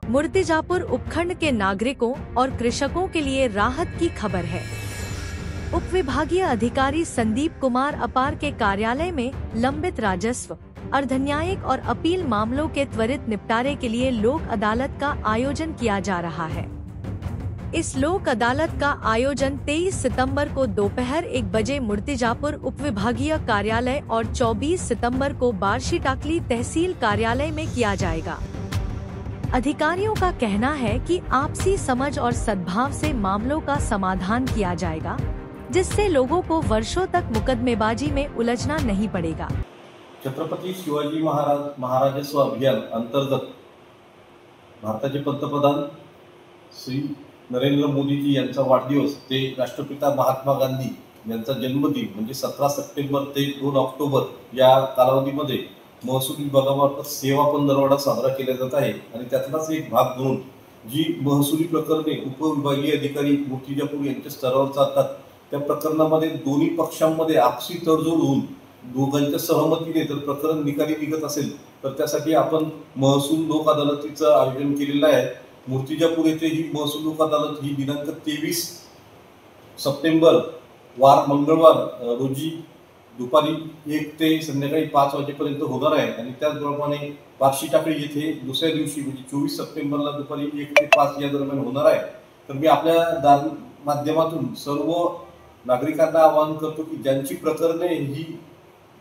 मूर्तिजापुर उपखंड के नागरिकों और कृषकों के लिए राहत की खबर है। उपविभागीय अधिकारी संदीप कुमार अपार के कार्यालय में लंबित राजस्व, अर्धन्यायिक और अपील मामलों के त्वरित निपटारे के लिए लोक अदालत का आयोजन किया जा रहा है। इस लोक अदालत का आयोजन 23 सितंबर को दोपहर 1 बजे मूर्तिजापुर उपविभागीय कार्यालय और 24 सितंबर को बार्शी टाकली तहसील कार्यालय में किया जाएगा। अधिकारियों का कहना है कि आपसी समझ और सद्भाव से मामलों का समाधान किया जाएगा, जिससे लोगों को वर्षों तक मुकदमेबाजी में उलझना नहीं पड़ेगा। छत्रपती शिवाजी महाराजस्व अभियान अंतर्गत भारताचे पंतप्रधान श्री नरेंद्र मोदीजी यांचा वाढदिवस ते राष्ट्रपिता महात्मा गांधी यांचा जन्मदिन म्हणजे 17 सप्टेंबर ते 2 ऑक्टोबर या कालावधीमध्ये महसूल विभागामार्फत सेवा पंधरवडा साजरा केला जात आहे। आणि त्यातलाच एक भाग म्हणून जी महसुली प्रकरणे उपविभागीय अधिकारी मूर्तिजापूर यांच्या स्तरावर चालतात त्या प्रकरणामध्ये दोन्ही पक्षांमध्ये आपसी तडजोड होऊन दोघांच्या सहमतीने जर प्रकरण निकाली निघत असेल तर त्यासाठी आपण महसूल लोक अदालतीचं आयोजन केलेलं आहे। मूर्तिजापूर येथे ही महसूल लोक अदालत ही दिनांक 23 सप्टेंबर वार मंगळवार रोजी दुपारी 1 ते संध्याकाळी 5 वाजेपर्यंत होणार आहे। आणि त्याचप्रमाणे बार्शी टाकळी येथे दुसऱ्या दिवशी म्हणजे 24 सप्टेंबरला दुपारी 1 ते 5 या दरम्यान होणार आहे। तर मी आपल्या माध्यमातून सर्व नागरिकांना आवाहन करतो की ज्यांची प्रकरणे ही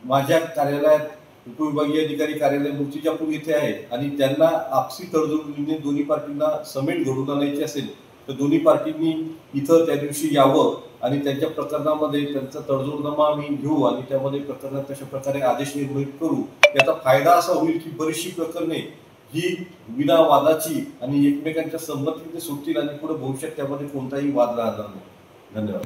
माझ्या कार्यालयात उपविभागीय अधिकारी कार्यालय मूर्तिजापूर येथे आहे आणि त्यांना आपसी तडजोडीने दोन्ही पार्टींना समेट घडवून आणायची असेल तर दोन्ही पार्टींनी इथं त्या दिवशी यावं आणि त्यांच्या प्रकरणामध्ये त्यांचा तडजोडनामा आम्ही घेऊ आणि त्यामध्ये प्रकरणात कशा प्रकारे आदेश निर्मित करू। याचा फायदा असा होईल की बरीचशी प्रकरणे ही विना वादाची आणि एकमेकांच्या संमतीने सुटतील आणि पुढे भविष्यात त्यामध्ये कोणताही वाद राहणार नाही। धन्यवाद।